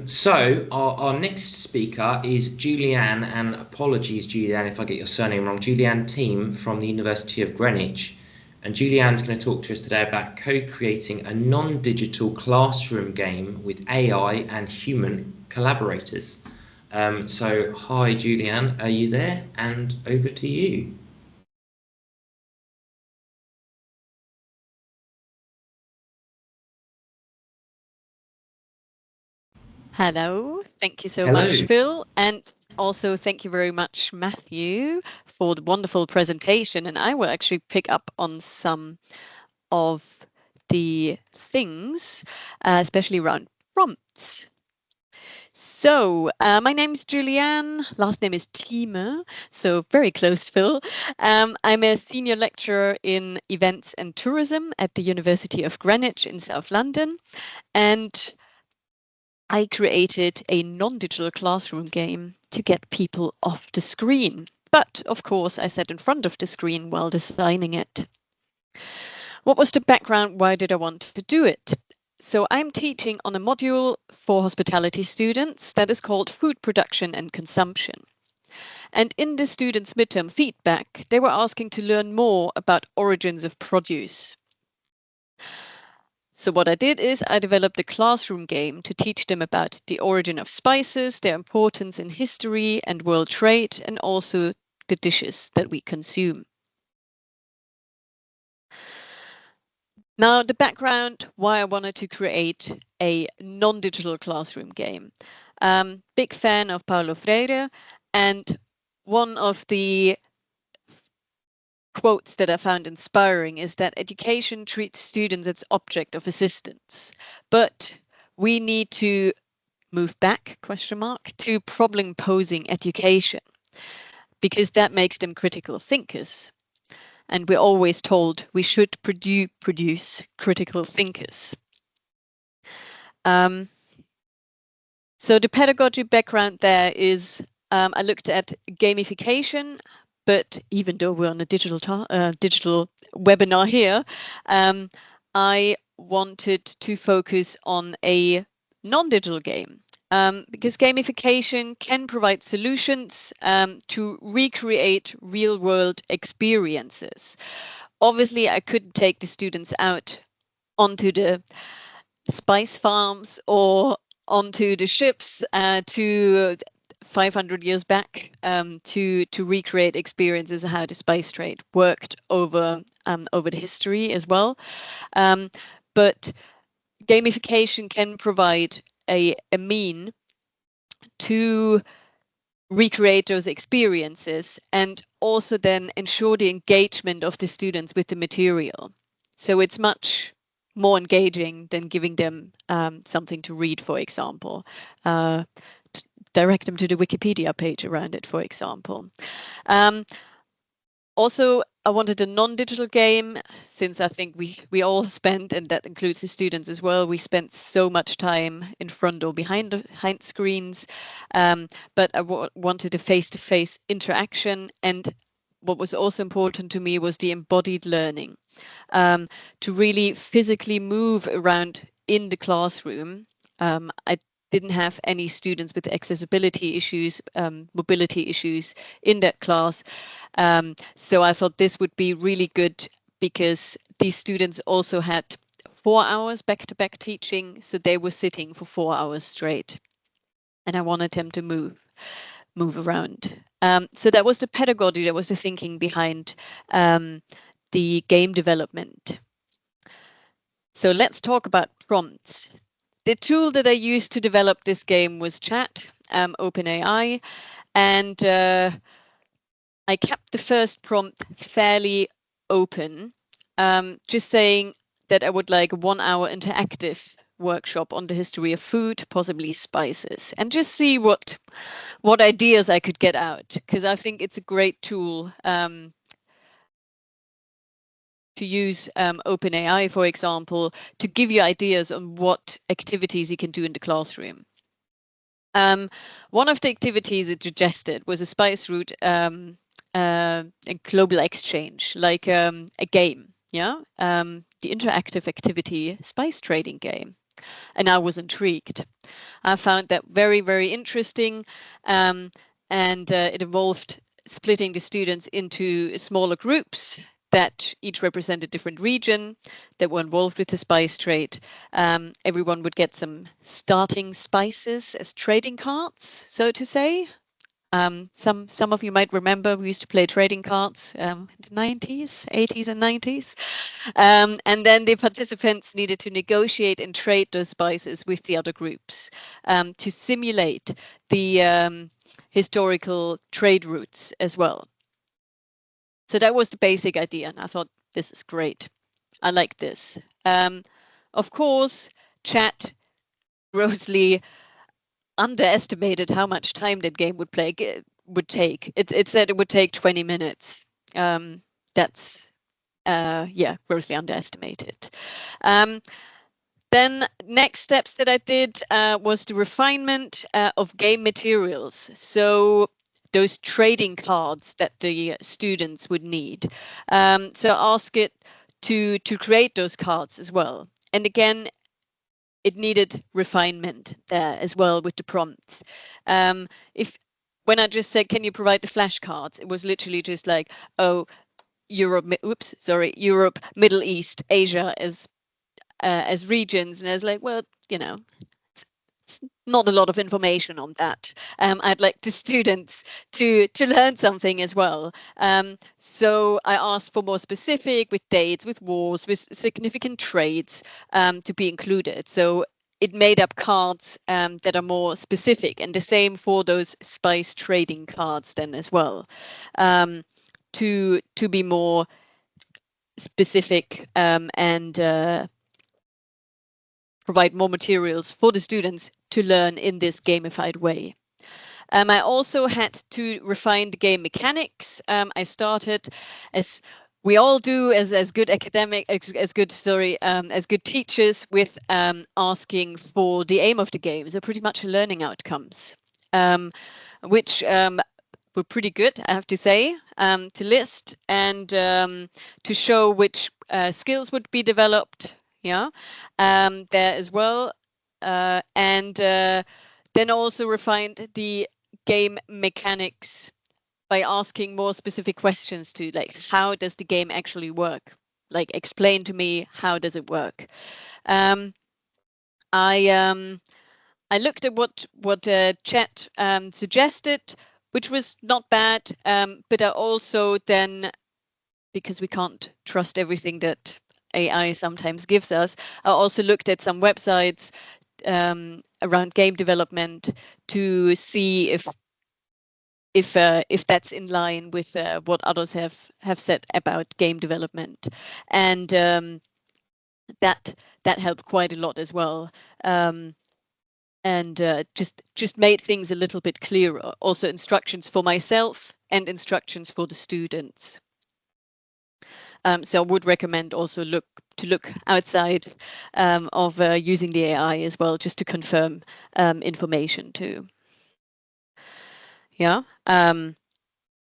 So our next speaker is Julianne, and apologies, Julianne, if I get your surname wrong. Julianne Team from the University of Greenwich, and Julianne's going to talk to us today about co-creating a non-digital classroom game with AI and human collaborators. So hi, Julianne, are you there? And over to you. Hello, thank you so Hello. much, Phil. And also thank you very much, Matthew, for the wonderful presentation. And I will actually pick up on some of the things, especially around prompts. So my name is Julianne, last name is Thieme, so very close, Phil. I'm a senior lecturer in events and tourism at the University of Greenwich in South London. And I created a non-digital classroom game to get people off the screen. But of course, I sat in front of the screen while designing it. What was the background? Why did I want to do it? So I'm teaching on a module for hospitality students that is called Food Production and Consumption. And in the students' midterm feedback, they were asking to learn more about origins of produce. So what I did is I developed a classroom game to teach them about the origin of spices, their importance in history and world trade, and also the dishes that we consume. Now, the background, why I wanted to create a non-digital classroom game. Big fan of Paulo Freire, and one of the quotes that I found inspiring is that education treats students as object of assistance, but we need to move back, to problem posing education, because that makes them critical thinkers. And we're always told we should produce critical thinkers. So the pedagogy background there is I looked at gamification, but even though we're on a digital webinar here, I wanted to focus on a non-digital game. Because gamification can provide solutions to recreate real-world experiences. Obviously, I couldn't take the students out onto the spice farms or onto the ships to 500 years back to recreate experiences of how the spice trade worked over the history as well. But gamification can provide a mean to recreate those experiences and also then ensure the engagement of the students with the material. So it's much more engaging than giving them something to read, for example. Direct them to the Wikipedia page around it, for example. Also, I wanted a non-digital game, since I think we all spend, and that includes the students as well, we spent so much time in front or behind screens, but I wanted a face-to-face interaction. And what was also important to me was the embodied learning, to really physically move around in the classroom. I didn't have any students with accessibility issues, mobility issues in that class. So I thought this would be really good because these students also had 4 hours back-to-back teaching, so they were sitting for 4 hours straight. And I wanted them to move around. So that was the pedagogy, that was the thinking behind the game development. So let's talk about prompts. The tool that I used to develop this game was Chat, OpenAI, and I kept the first prompt fairly open, just saying that I would like a 1 hour interactive workshop on the history of food, possibly spices, and just see what ideas I could get out, because I think it's a great tool to use OpenAI, for example, to give you ideas on what activities you can do in the classroom. One of the activities it suggested was a spice route a global exchange, like a game, yeah, the interactive activity spice trading game. And I was intrigued. I found that very, very interesting, and it involved splitting the students into smaller groups that each represent a different region that were involved with the spice trade. Everyone would get some starting spices as trading cards, so to say. Some of you might remember we used to play trading cards in the 90s, 80s and 90s. And then the participants needed to negotiate and trade those spices with the other groups to simulate the historical trade routes as well. So that was the basic idea, and I thought, this is great. I like this. Of course, chat grossly underestimated how much time that game would take. It said it would take 20 minutes. That's grossly underestimated. Then next steps that I did was the refinement of game materials. So those trading cards that the students would need. So ask it to create those cards as well. And again, it needed refinement there as well with the prompts. When I just said, can you provide the flashcards? It was literally just like, oh, Europe, Middle East, Asia as regions. And I was like, well, it's not a lot of information on that. I'd like the students to learn something as well. So I asked for more specific, with dates, with wars, with significant trades to be included. So it made up cards that are more specific, and the same for those spice trading cards then as well, to be more specific and provide more materials for the students to learn in this gamified way. I also had to refine the game mechanics. I started, as we all do as good good teachers, with asking for the aim of the game. So pretty much learning outcomes, which were pretty good, I have to say, to list and to show which skills would be developed. There as well, and then also refined the game mechanics by asking more specific questions to, like, how does the game actually work? Like, explain to me, how does it work? I looked at what chat suggested, which was not bad, but I also then, because we can't trust everything that AI sometimes gives us, I also looked at some websites around game development to see if that's in line with what others have said about game development, and that helped quite a lot as well, and just made things a little bit clearer. Also, instructions for myself and instructions for the students. So I would recommend also look outside of using the AI as well, just to confirm information too. Yeah.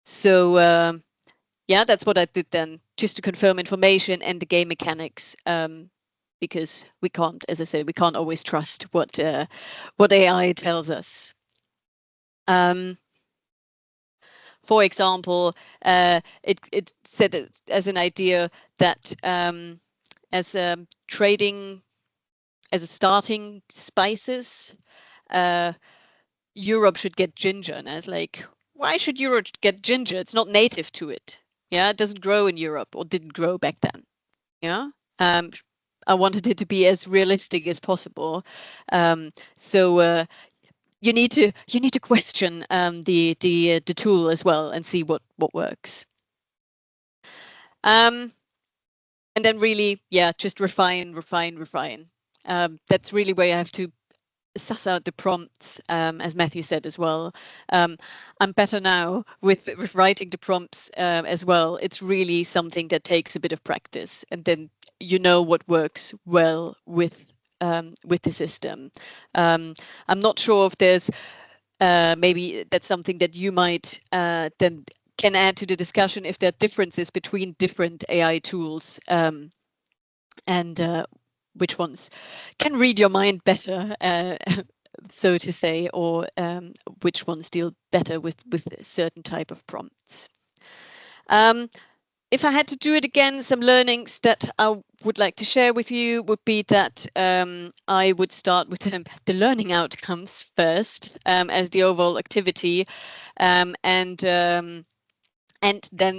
So that's what I did then, just to confirm information and the game mechanics, because we can't, as I said, we can't always trust what AI tells us. For example, it said as an idea that as trading, as a starting spices, Europe should get ginger. And I was like, why should Europe get ginger? It's not native to it. Yeah, it doesn't grow in Europe, or didn't grow back then. Yeah. I wanted it to be as realistic as possible. So you need to question the tool as well and see what works. And then really, just refine. That's really where you have to suss out the prompts, as Matthew said as well. I'm better now with writing the prompts as well. It's really something that takes a bit of practice, and then you know what works well with the system. I'm not sure if there's maybe that's something that you might then can add to the discussion, if there are differences between different AI tools, and which ones can read your mind better, so to say, or which ones deal better with a certain type of prompts. If I had to do it again, some learnings that I would like to share with you would be that I would start with the learning outcomes first, as the overall activity, and then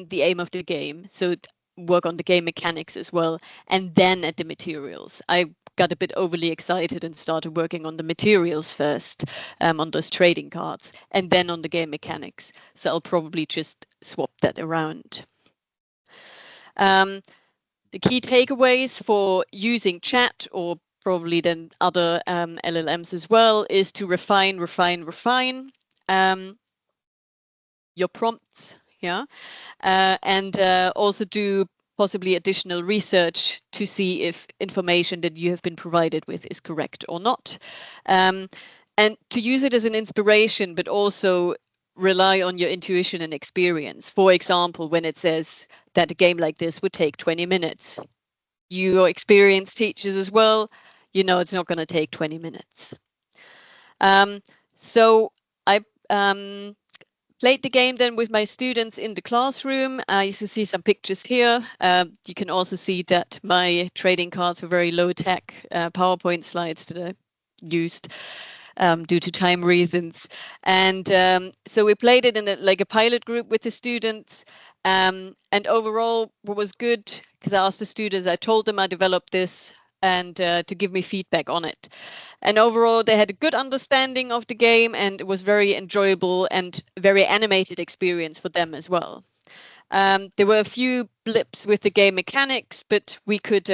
the aim of the game. So work on the game mechanics as well, and then at the materials. I got a bit overly excited and started working on the materials first, on those trading cards, and then on the game mechanics. So I'll probably just swap that around. The key takeaways for using chat, or probably then other LLMs as well, is to refine your prompts, yeah, and also do possibly additional research to see if information that you have been provided with is correct or not, and to use it as an inspiration, but also rely on your intuition and experience. For example, when it says that a game like this would take 20 minutes, your experience teaches as well, you know it's not going to take 20 minutes. So I played the game then with my students in the classroom. You can see some pictures here. You can also see that my trading cards were very low tech PowerPoint slides that I used due to time reasons. And so we played it in a pilot group with the students. And overall, what was good, because I asked the students, I told them I developed this, and to give me feedback on it. And overall, they had a good understanding of the game, and it was very enjoyable and very animated experience for them as well. There were a few blips with the game mechanics, but we could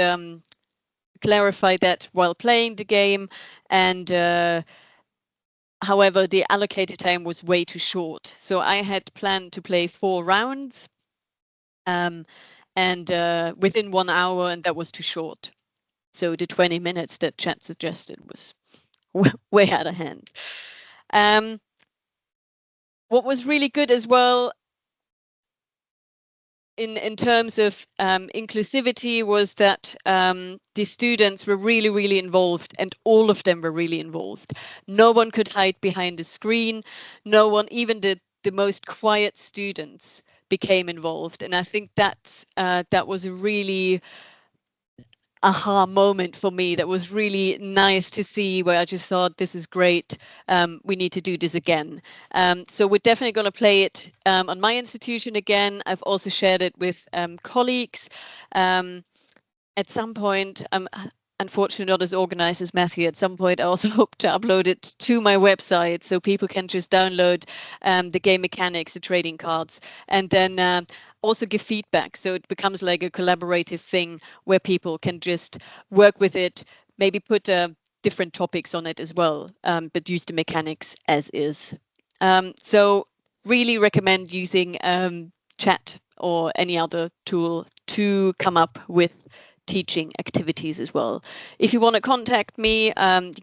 clarify that while playing the game. And however, the allocated time was way too short. So I had planned to play 4 rounds, and within 1 hour, and that was too short. So the 20 minutes that chat suggested was way out of hand. What was really good as well in terms of inclusivity was that the students were really involved, and all of them were really involved. No one could hide behind the screen. No one, even the most quiet students, became involved. And I think that was a really aha moment for me. That was really nice to see, where I just thought, this is great. We need to do this again. So we're definitely going to play it on my institution again. I've also shared it with colleagues. At some point, unfortunately not as organized as Matthew. At some point, I also hope to upload it to my website so people can just download the game mechanics, the trading cards, and then also give feedback. So it becomes like a collaborative thing where people can just work with it, maybe put different topics on it as well, but use the mechanics as is. So really recommend using chat or any other tool to come up with teaching activities as well. If you want to contact me, you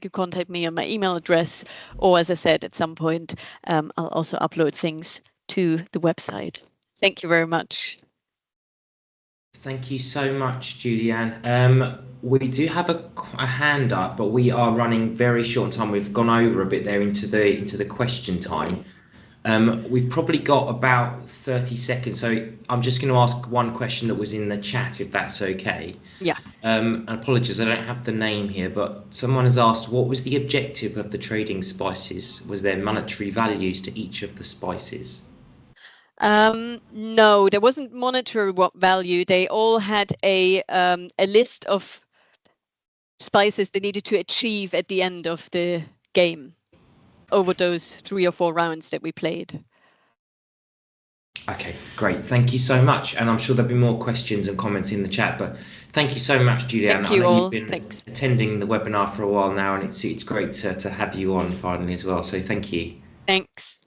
can contact me on my email address, or as I said, at some point, I'll also upload things to the website. Thank you very much. Thank you so much, Julianne. We do have a hand up, but we are running very short on time. We've gone over a bit there into the question time. We've probably got about 30 seconds, so I'm just going to ask one question that was in the chat, if that's okay. Yeah. And apologies, I don't have the name here, but someone has asked, what was the objective of the trading spices? Was there monetary values to each of the spices? No, there wasn't monetary value. They all had a list of spices they needed to achieve at the end of the game, over those 3 or 4 rounds that we played. Okay, great. Thank you so much. And I'm sure there'll be more questions and comments in the chat, but thank you so much, Julianne. Thank you all. You've been Thanks. attending the webinar for a while now, and it's great to have you on finally as well. So thank you. Thanks.